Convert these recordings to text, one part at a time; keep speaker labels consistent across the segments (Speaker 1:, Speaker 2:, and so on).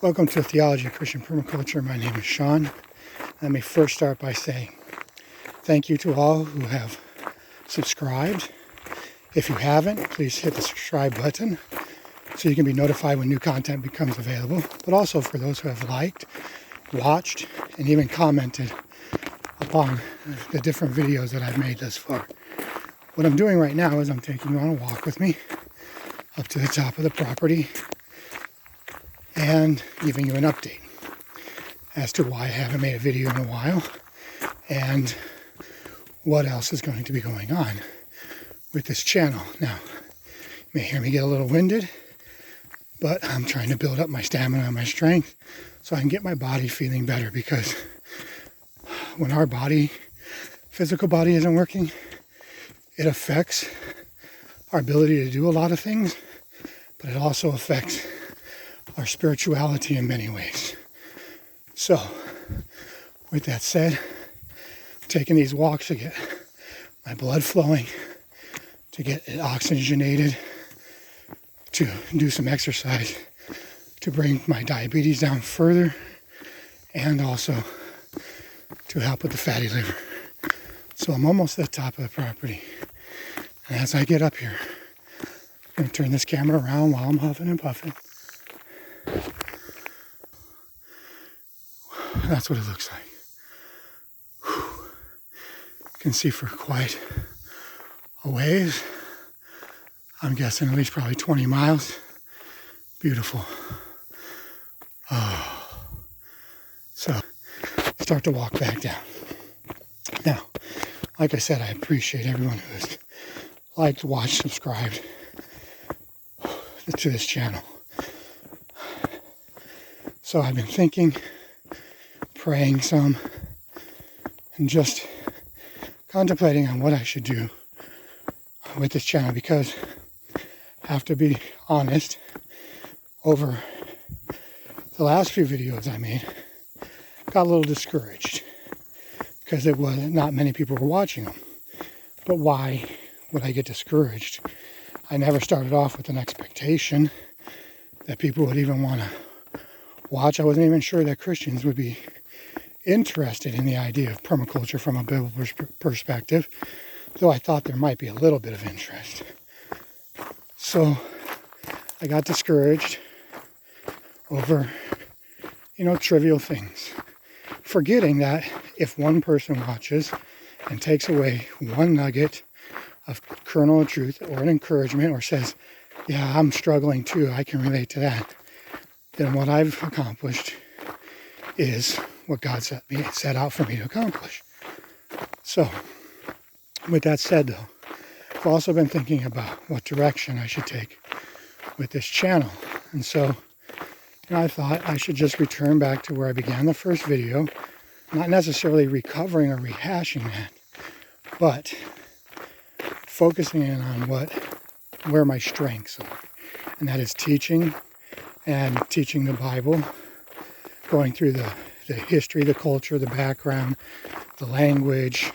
Speaker 1: Welcome to Theology of Christian Permaculture. My name is Sean. Let me first start by saying thank you to all who have subscribed. If you haven't, please hit the subscribe button so you can be notified when new content becomes available. But also for those who have liked, watched, and even commented upon the different videos that I've made thus far. What I'm doing right now is I'm taking you on a walk with me up to the top of the property and giving you an update as to why I haven't made a video in a while and what else is going to be going on with this channel. Now, you may hear me get a little winded, but I'm trying to build up my stamina and my strength so I can get my body feeling better, because when our physical body isn't working, it affects our ability to do a lot of things, but it also affects our spirituality in many ways. So, with that said, I'm taking these walks to get my blood flowing, to get it oxygenated, to do some exercise, to bring my diabetes down further, and also to help with the fatty liver. So I'm almost at the top of the property. And as I get up here, I'm going to turn this camera around while I'm huffing and puffing. That's what it looks like. Whew. You can see for quite a ways. I'm guessing at least probably 20 miles. Beautiful. Oh. So, start to walk back down. Now, like I said, I appreciate everyone who has liked, watched, subscribed to this channel. So I've been thinking, praying some, and just contemplating on what I should do with this channel, because I have to be honest, over the last few videos I made, got a little discouraged because not many people were watching them. But why would I get discouraged? I never started off with an expectation that people would even want to watch. I wasn't even sure that Christians would be interested in the idea of permaculture from a biblical perspective, though I thought there might be a little bit of interest. So I got discouraged over, trivial things, forgetting that if one person watches and takes away one nugget of kernel of truth or an encouragement, or says, yeah, I'm struggling too, I can relate to that, then what I've accomplished is what God set out for me to accomplish. So, with that said though, I've also been thinking about what direction I should take with this channel. And so, I thought I should just return back to where I began the first video, not necessarily recovering or rehashing that, but focusing in on where my strengths are. And that is teaching, and teaching the Bible, going through the history, the culture, the background, the language,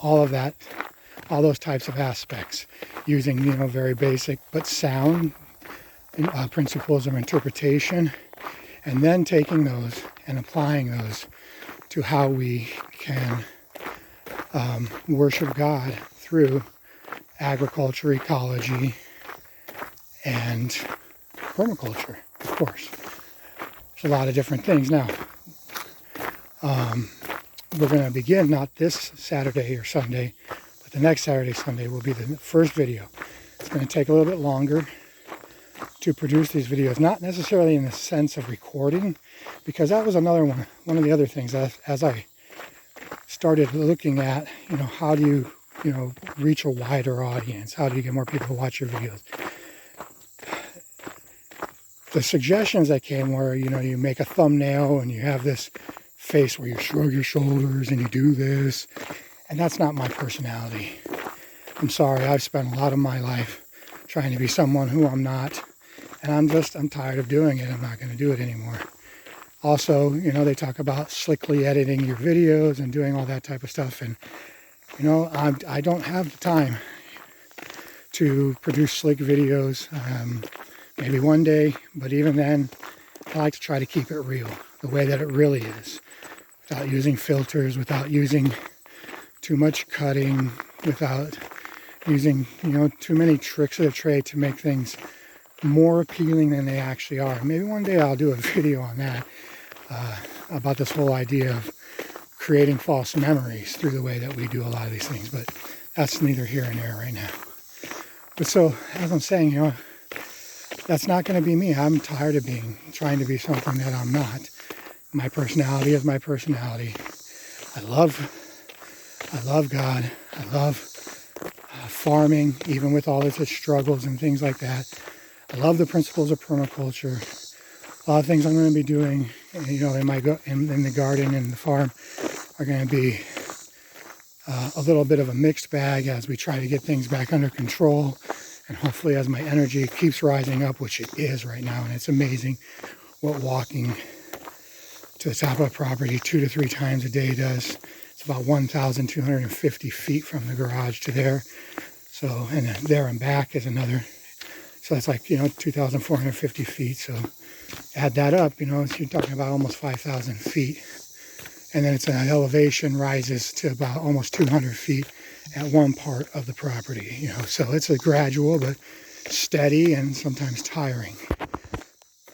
Speaker 1: all of that, all those types of aspects, using, very basic but sound principles of interpretation, and then taking those and applying those to how we can worship God through agriculture, ecology, and permaculture, of course. There's a lot of different things. Now, we're going to begin not this Saturday or Sunday, but the next Saturday, Sunday will be the first video. It's going to take a little bit longer to produce these videos, not necessarily in the sense of recording, because that was another one of the other things as I started looking at, how do you, reach a wider audience? How do you get more people to watch your videos? The suggestions that came were, you make a thumbnail and you have this face where you shrug your shoulders and you do this, and that's not my personality. I'm sorry, I've spent a lot of my life trying to be someone who I'm not, and I'm tired of doing it. I'm not going to do it anymore. Also, they talk about slickly editing your videos and doing all that type of stuff, and I don't have the time to produce slick videos. Maybe one day, but even then, I like to try to keep it real, the way that it really is, without using filters, without using too much cutting, without using, too many tricks of the trade to make things more appealing than they actually are. Maybe one day I'll do a video on that, about this whole idea of creating false memories through the way that we do a lot of these things, but that's neither here nor there right now. But so, as I'm saying, that's not going to be me. I'm tired of trying to be something that I'm not. My personality is my personality. I love God. I love farming, even with all its struggles and things like that. I love the principles of permaculture. A lot of things I'm going to be doing, in the garden and the farm are going to be a little bit of a mixed bag as we try to get things back under control. And hopefully as my energy keeps rising up, which it is right now, and it's amazing what walking to the top of a property 2 to 3 times a day does. It's about 1,250 feet from the garage to there. So, and then there and back is another. So that's like, 2,450 feet. So add that up, you're talking about almost 5,000 feet. And then it's an elevation rises to about almost 200 feet at one part of the property, so it's a gradual but steady and sometimes tiring.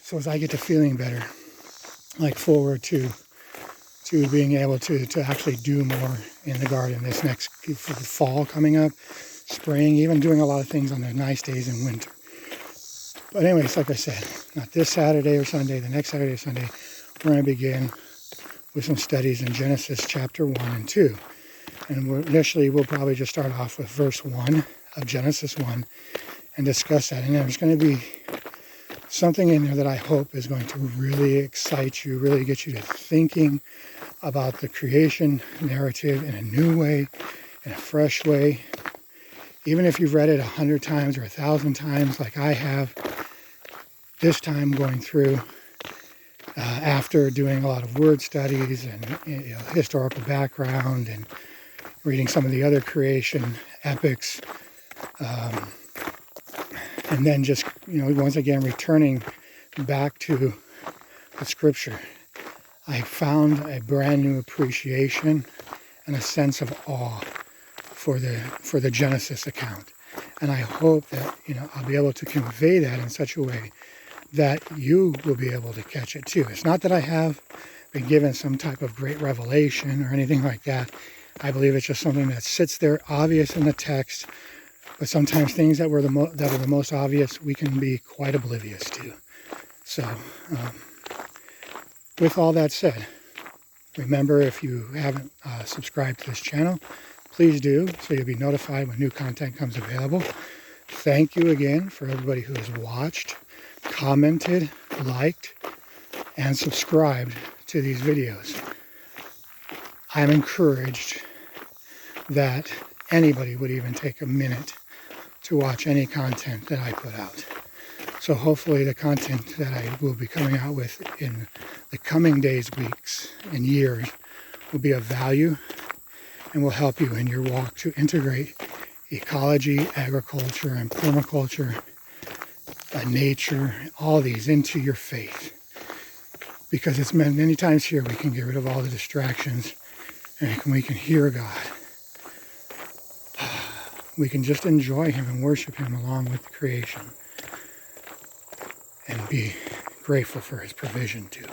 Speaker 1: So as I get to feeling better, like forward to being able to actually do more in the garden this next fall coming up, spring, even doing a lot of things on the nice days in winter. But anyways, like I said, not this Saturday or Sunday, the next Saturday or Sunday, we're going to begin with some studies in Genesis chapter 1 and 2. And initially, we'll probably just start off with verse 1 of Genesis 1 and discuss that. And there's going to be something in there that I hope is going to really excite you, really get you to thinking about the creation narrative in a new way, in a fresh way. Even if you've read it 100 times or 1,000 times like I have, this time going through, after doing a lot of word studies and historical background and reading some of the other creation epics, and then just, once again, returning back to the scripture, I found a brand new appreciation and a sense of awe for the Genesis account. And I hope that, I'll be able to convey that in such a way that you will be able to catch it too. It's not that I have been given some type of great revelation or anything like that. I believe it's just something that sits there obvious in the text, but sometimes things that are the most obvious we can be quite oblivious to. So, with all that said, remember, if you haven't subscribed to this channel, please do, so you'll be notified when new content comes available. Thank you again for everybody who has watched, commented, liked, and subscribed to these videos. I'm encouraged that anybody would even take a minute to watch any content that I put out. So hopefully the content that I will be coming out with in the coming days, weeks, and years will be of value and will help you in your walk to integrate ecology, agriculture, and permaculture, nature, all these into your faith. Because it's many times here we can get rid of all the distractions and we can hear God. We can just enjoy Him and worship Him along with the creation and be grateful for His provision too.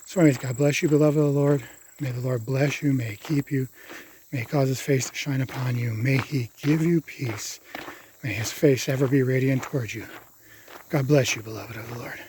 Speaker 1: So anyways, God bless you, beloved of the Lord. May the Lord bless you, may He keep you, may He cause His face to shine upon you, may He give you peace, may His face ever be radiant towards you. God bless you, beloved of the Lord.